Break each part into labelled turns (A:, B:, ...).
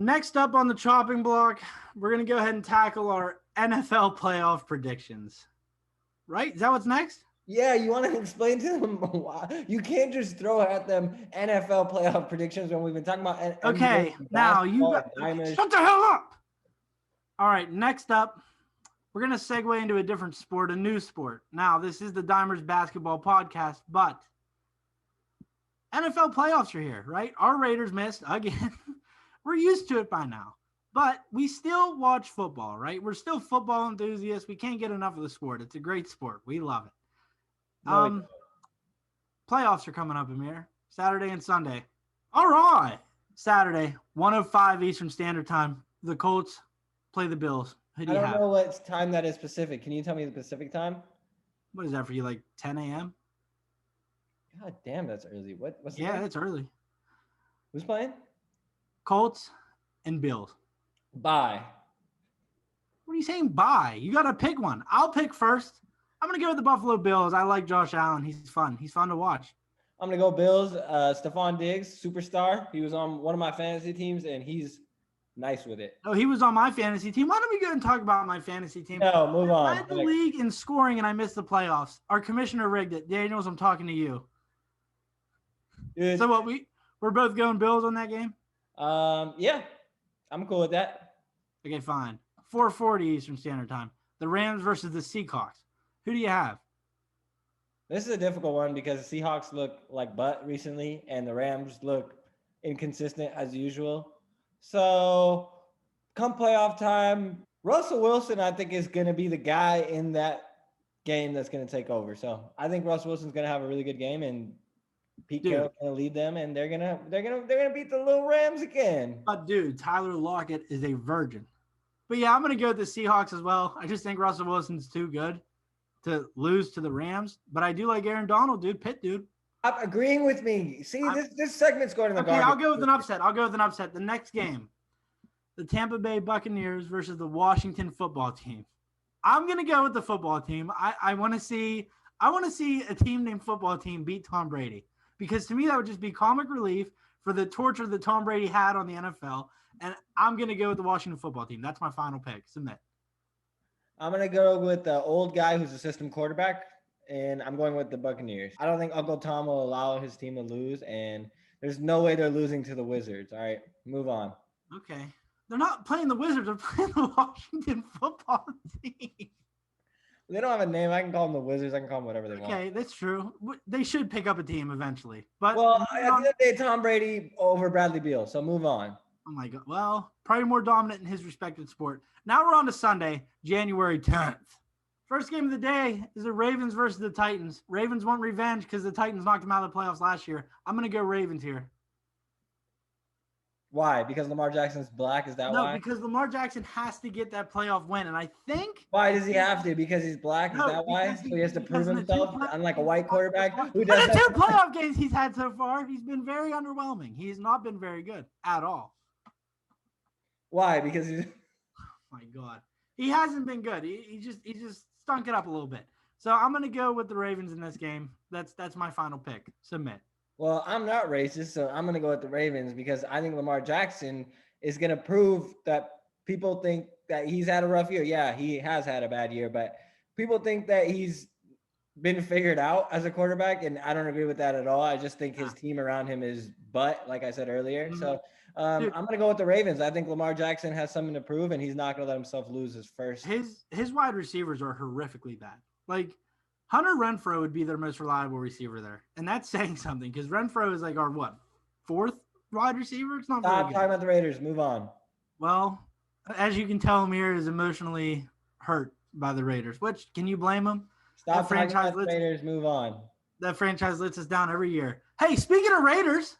A: Next up on the chopping block, we're going to go ahead and tackle our NFL playoff predictions. Right? Is that what's next?
B: Yeah, you want to explain to them why you can't just throw at them NFL playoff predictions when we've been talking about
A: Okay,
B: NBA
A: now you
B: basketball
A: got
B: and diamonds.
A: shut the hell up. All right, next up, we're going to segue into a different sport, a new sport. Now, this is the Dimers Basketball Podcast, but NFL playoffs are here, right? Our Raiders missed again. We're used to it by now, but we still watch football, right? We're still football enthusiasts. We can't get enough of the sport. It's a great sport. We love it.
B: No,
A: Playoffs are coming up, Amir. Saturday and Sunday. All right. Saturday, 1:05 Eastern Standard Time. The Colts play the Bills. Who do
B: I
A: you
B: don't
A: have?
B: know what time that is specific. Can you tell me the Pacific time?
A: What is that for you, like 10 a.m.?
B: God damn, that's early. What's the
A: Yeah,
B: game?
A: it's early.
B: Who's playing?
A: Colts and Bills.
B: Bye.
A: What are you saying? Bye. You got to pick one. I'll pick first. I'm going to go with the Buffalo Bills. I like Josh Allen. He's fun. He's fun to watch.
B: I'm gonna go Bills. Stephon Diggs, superstar. He was on one of my fantasy teams, and he's nice with it.
A: Oh, he was on my fantasy team. Why don't we go and talk about my fantasy team?
B: No, move
A: I
B: on.
A: led the league in scoring, and I missed the playoffs. Our commissioner rigged it. Daniels, I'm talking to you.
B: Dude,
A: So what? We're both going Bills on that game?
B: yeah, I'm cool with that.
A: Okay, fine. 4:40 Eastern Standard Time. The Rams versus the Seahawks. Who do you have?
B: This is a difficult one because the Seahawks look like butt recently, and the Rams look inconsistent as usual. So, come playoff time, Russell Wilson, I think, is going to be the guy in that game that's going to take over. So, I think Russell Wilson's going to have a really good game, and Pete Carroll's going to lead them, and they're gonna beat the little Rams again.
A: But dude, Tyler Lockett is a virgin. But yeah, I'm gonna go with the Seahawks as well. I just think Russell Wilson's too good to lose to the Rams. But I do like Aaron Donald, dude. Pitt, dude.
B: Stop agreeing with me. See, this segment's going in the garbage.
A: I'll go with an upset. The next game, the Tampa Bay Buccaneers versus the Washington football team. I'm gonna go with the football team. I want to see a team named football team beat Tom Brady, because to me that would just be comic relief for the torture that Tom Brady had on the NFL. And I'm gonna go with the Washington football team. That's my final pick. Submit.
B: I'm gonna go with the old guy who's a system quarterback, and I'm going with the Buccaneers. I don't think Uncle Tom will allow his team to lose, and there's no way they're losing to the Wizards. All right, move on.
A: Okay. They're not playing the Wizards. They're playing the Washington football team.
B: They don't have a name. I can call them the Wizards. I can call them whatever they want.
A: Okay, that's true. They should pick up a team eventually. But
B: well, at the end of the day, Tom Brady over Bradley Beal. So move on.
A: Oh my God. Well, probably more dominant in his respected sport. Now we're on to Sunday, January 10th. First game of the day is the Ravens versus the Titans. Ravens want revenge because the Titans knocked them out of the playoffs last year. I'm going to go Ravens here.
B: Why? Because Lamar Jackson's black? Is that why?
A: No, because Lamar Jackson has to get that playoff win. And I think...
B: Why does he have to? Because he's black? Is that why? So he has to prove himself, unlike a white quarterback who does
A: the two playoff games he's had so far, he's been very underwhelming. He's not been very good at all.
B: Why? Because he's...
A: Oh my God. He hasn't been good. He just stunk it up a little bit. So I'm going to go with the Ravens in this game. That's my final pick. Submit.
B: Well, I'm not racist, so I'm going to go with the Ravens because I think Lamar Jackson is going to prove that people think that he's had a rough year. Yeah, he has had a bad year, but people think that he's been figured out as a quarterback, and I don't agree with that at all. I just think his team around him is butt, like I said earlier. Mm-hmm. So I'm going to go with the Ravens. I think Lamar Jackson has something to prove, and he's not going to let himself lose his first.
A: His wide receivers are horrifically bad. Like, Hunter Renfrow would be their most reliable receiver there. And that's saying something because Renfrow is like our, fourth wide receiver? It's not
B: Stop talking about the Raiders. Move on.
A: Well, as you can tell, Amir is emotionally hurt by the Raiders, which, can you blame him?
B: Stop talking about the Raiders. Move on.
A: That franchise lets us down every year. Hey, speaking of Raiders,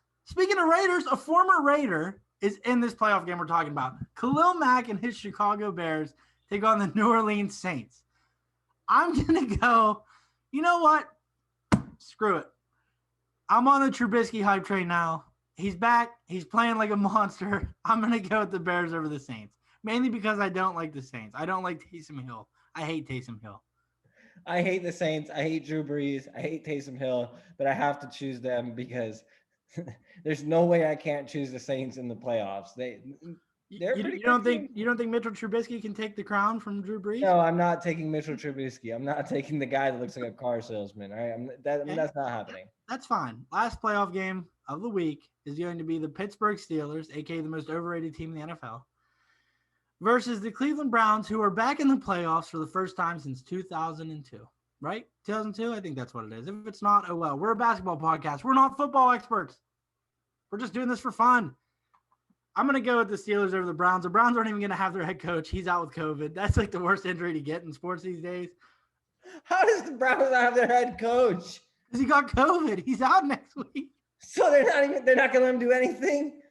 A: a former Raider is in this playoff game we're talking about. Khalil Mack and his Chicago Bears take on the New Orleans Saints. I'm going to go... You know what? Screw it. I'm on the Trubisky hype train now. He's back. He's playing like a monster. I'm going to go with the Bears over the Saints. Mainly because I don't like the Saints. I don't like Taysom Hill. I hate Taysom Hill.
B: I hate the Saints. I hate Drew Brees. I hate Taysom Hill. But I have to choose them because there's no way I can't choose the Saints in the playoffs. They're
A: You,
B: pretty
A: you don't
B: good team.
A: think Mitchell Trubisky can take the crown from Drew Brees?
B: No, I'm not taking Mitchell Trubisky. I'm not taking the guy that looks like a car salesman. All right,
A: Okay,
B: that's not happening.
A: that's fine. Last playoff game of the week is going to be the Pittsburgh Steelers, aka the most overrated team in the NFL, versus the Cleveland Browns, who are back in the playoffs for the first time since 2002. Right? 2002? I think that's what it is. If it's not, oh well. We're a basketball podcast. We're not football experts. We're just doing this for fun. I'm going to go with the Steelers over the Browns. The Browns aren't even going to have their head coach. He's out with COVID. That's like the worst injury to get in sports these days.
B: How does the Browns not have their head coach?
A: Because he got COVID. He's out next week.
B: So they're not gonna let him do anything?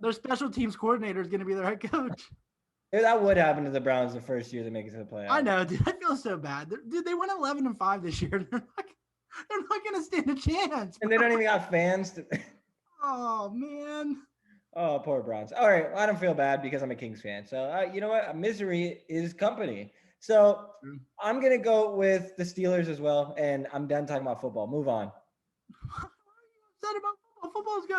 A: Their special teams coordinator is going to be their head coach.
B: That would happen to the Browns the first year they make it to the playoffs.
A: I know, dude. I feel so bad. Dude, they went 11-5 this year. They're not going to stand a chance.
B: And they don't even got fans to
A: Oh, man.
B: Oh, poor Browns. All right. Well, I don't feel bad because I'm a Kings fan. So, you know what? Misery is company. So I'm going to go with the Steelers as well. And I'm done talking about football. Move on.
A: What are you upset about football? Football's good.